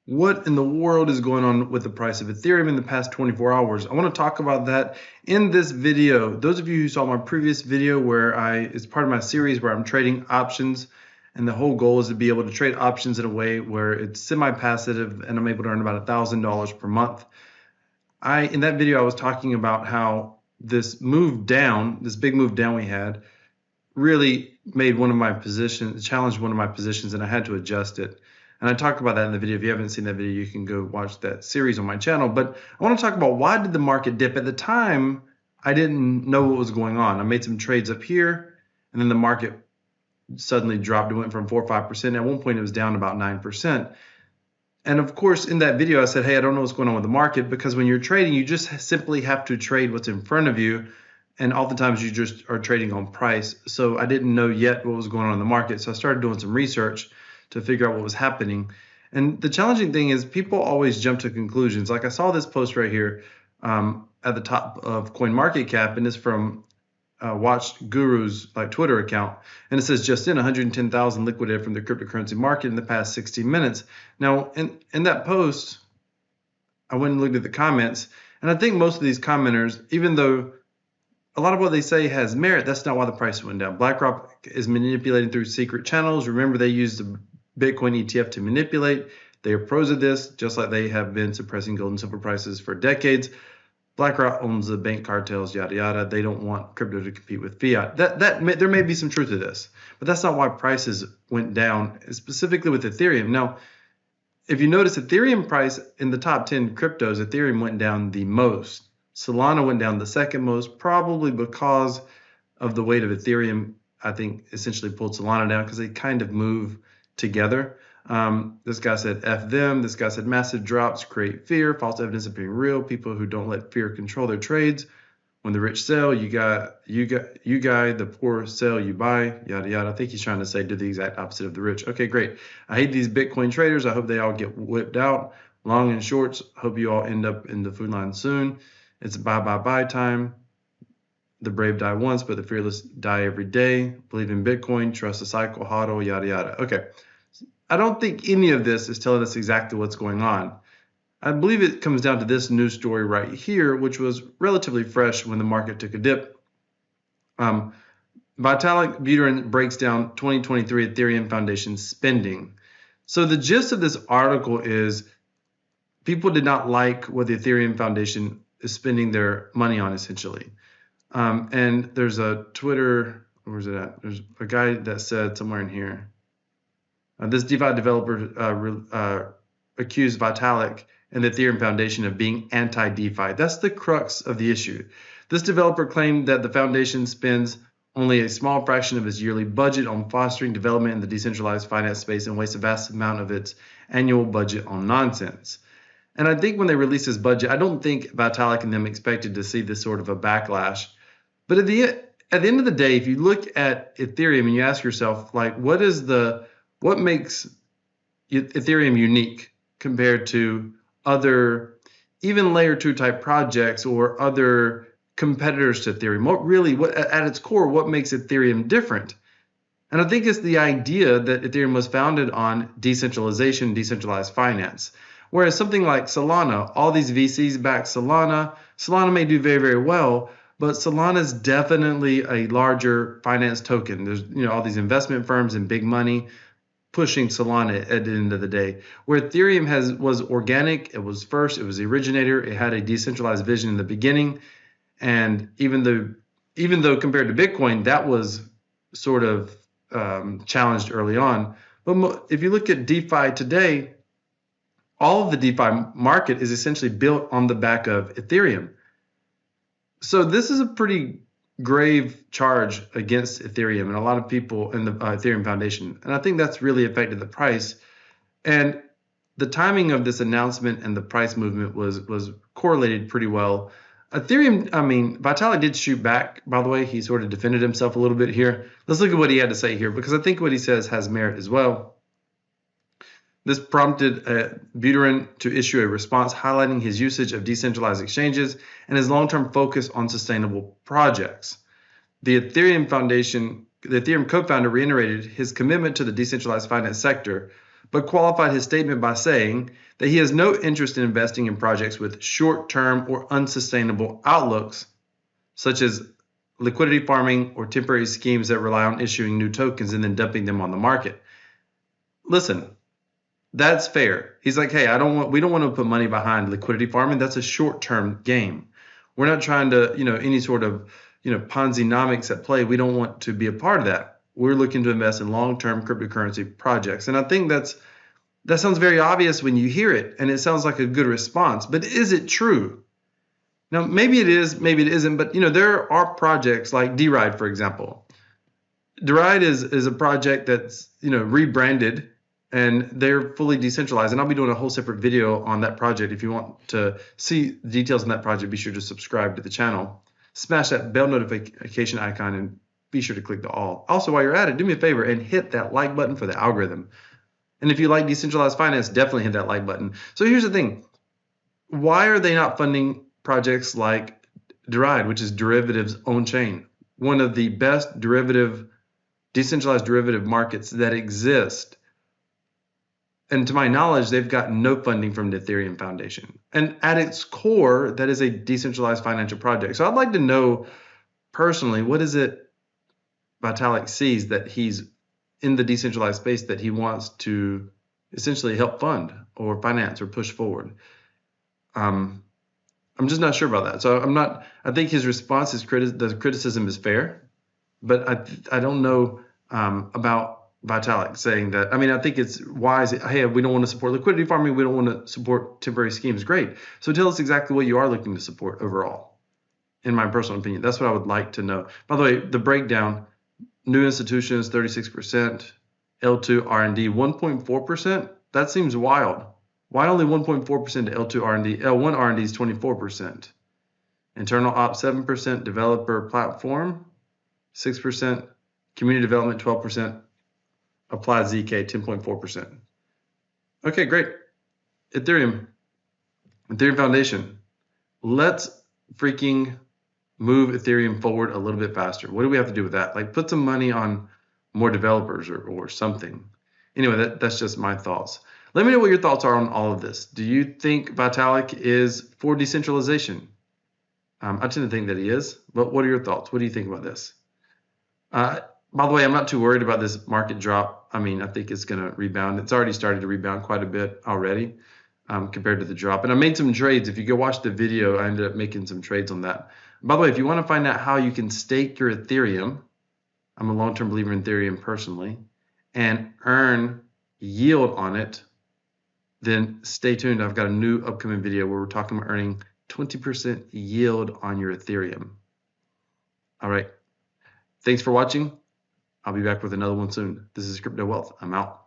What in the world is going on with the price of Ethereum in the past 24 hours? I want to talk about that in this video. Those of you who saw my previous video where it's part of my series where I'm trading options, and the whole goal is to be able to trade options in a way where it's semi-passive and I'm able to earn about $1,000 per month. In that video, I was talking about how this move down, this big move down we had, really made one of my positions, challenged one of my positions, and I had to adjust it. And I talked about that in the video. If you haven't seen that video, you can go watch that series on my channel. But I want to talk about why did the market dip? At the time, I didn't know what was going on. I made some trades up here, and then the market suddenly dropped. It went from 4 or 5%. At one point, it was down about 9%. And of course, in that video, I said, hey, I don't know what's going on with the market, because when you're trading, you just simply have to trade what's in front of you. And oftentimes you just are trading on price. So I didn't know yet what was going on in the market. So I started doing some research to figure out what was happening. And the challenging thing is people always jump to conclusions. Like I saw this post right here at the top of CoinMarketCap, and it's from Watch Guru's Twitter account, and it says just in 110,000 liquidated from the cryptocurrency market in the past 60 minutes. Now, in that post, I went and looked at the comments, and I think most of these commenters, even though a lot of what they say has merit, that's not why the price went down. BlackRock is manipulating through secret channels. Remember, they used the Bitcoin ETF to manipulate. They are pros of this, just like they have been suppressing gold and silver prices for decades. BlackRock owns the bank cartels, yada yada. They don't want crypto to compete with fiat. There may be some truth to this, but that's not why prices went down, specifically with Ethereum. Now, if you notice, Ethereum price in the top 10 cryptos, Ethereum went down the most. Solana went down the second most, probably because of the weight of Ethereum. I think essentially pulled Solana down because they kind of move together. This guy said F them. This guy said massive drops create fear, false evidence appearing real, people who don't let fear control their trades. When the rich sell, you guy, the poor sell, you buy, yada yada. I think he's trying to say do the exact opposite of the rich. Okay, great. I hate these Bitcoin traders. I hope they all get whipped out. Long and shorts, hope you all end up in the food line soon. It's buy time. The brave die once, but the fearless die every day. Believe in Bitcoin, trust the cycle, hodl, yada yada. Okay. I don't think any of this is telling us exactly what's going on. I believe it comes down to this news story right here, which was relatively fresh when the market took a dip. Vitalik Buterin breaks down 2023 Ethereum Foundation spending. So the gist of this article is people did not like what the Ethereum Foundation is spending their money on, essentially. And there's a Twitter, where's it at? There's a guy that said somewhere in here, this DeFi developer accused Vitalik and the Ethereum Foundation of being anti-DeFi. That's the crux of the issue. This developer claimed that the foundation spends only a small fraction of its yearly budget on fostering development in the decentralized finance space and wastes a vast amount of its annual budget on nonsense. And I think when they released this budget, I don't think Vitalik and them expected to see this sort of a backlash. But at the end of the day, if you look at Ethereum and you ask yourself, what makes Ethereum unique compared to other, even layer 2 type projects or other competitors to Ethereum? What at its core, what makes Ethereum different? And I think it's the idea that Ethereum was founded on decentralization, decentralized finance. Whereas something like Solana, all these VCs back Solana. Solana may do very, very well, but Solana is definitely a larger finance token. There's all these investment firms and big money pushing Solana at the end of the day. Where Ethereum was organic, it was first, it was the originator, it had a decentralized vision in the beginning. And even though compared to Bitcoin, that was sort of challenged early on. But if you look at DeFi today, all of the DeFi market is essentially built on the back of Ethereum. So this is a pretty grave charge against Ethereum and a lot of people in the Ethereum Foundation. And I think that's really affected the price. And the timing of this announcement and the price movement was correlated pretty well. Vitalik did shoot back, by the way. He sort of defended himself a little bit here. Let's look at what he had to say here, because I think what he says has merit as well. This prompted Buterin to issue a response highlighting his usage of decentralized exchanges and his long-term focus on sustainable projects. The Ethereum Foundation, the Ethereum co-founder reiterated his commitment to the decentralized finance sector, but qualified his statement by saying that he has no interest in investing in projects with short-term or unsustainable outlooks, such as liquidity farming or temporary schemes that rely on issuing new tokens and then dumping them on the market. Listen, that's fair. He's like, hey, we don't want to put money behind liquidity farming. That's a short-term game. We're not trying to, any sort of, Ponzi-nomics at play. We don't want to be a part of that. We're looking to invest in long-term cryptocurrency projects. And I think that sounds very obvious when you hear it, and it sounds like a good response. But is it true? Now, maybe it is, maybe it isn't. But there are projects like DRide, for example. DRide is a project that's rebranded, and they're fully decentralized. And I'll be doing a whole separate video on that project. If you want to see details on that project, be sure to subscribe to the channel. Smash that bell notification icon and be sure to click the all. Also, while you're at it, do me a favor and hit that like button for the algorithm. And if you like decentralized finance, definitely hit that like button. So here's the thing. Why are they not funding projects like DRide, which is derivatives on chain? One of the best decentralized derivative markets that exist. And to my knowledge, they've gotten no funding from the Ethereum Foundation. And at its core, that is a decentralized financial project. So I'd like to know personally, what is it Vitalik sees that he's in the decentralized space that he wants to essentially help fund or finance or push forward? I'm just not sure about that. So I think his response is the criticism is fair, but I don't know about Vitalik saying that. I mean, I think it's wise. Hey, we don't want to support liquidity farming. We don't want to support temporary schemes. Great. So tell us exactly what you are looking to support overall, in my personal opinion. That's what I would like to know. By the way, the breakdown, new institutions, 36%, L2 R&D, 1.4%. That seems wild. Why only 1.4% to L2 R&D? L1 R&D is 24%. Internal ops, 7%. Developer platform, 6%. Community development, 12%. Applied ZK, 10.4%. Okay, great. Ethereum Foundation. Let's freaking move Ethereum forward a little bit faster. What do we have to do with that? Like, put some money on more developers or something. Anyway, that's just my thoughts. Let me know what your thoughts are on all of this. Do you think Vitalik is for decentralization? I tend to think that he is, but what are your thoughts? What do you think about this? By the way, I'm not too worried about this market drop. I mean, I think it's going to rebound. It's already started to rebound quite a bit already compared to the drop. And I made some trades. If you go watch the video, I ended up making some trades on that. By the way, if you want to find out how you can stake your Ethereum, I'm a long-term believer in Ethereum personally, and earn yield on it, then stay tuned. I've got a new upcoming video where we're talking about earning 20% yield on your Ethereum. All right. Thanks for watching. I'll be back with another one soon. This is Crypto Wealth. I'm out.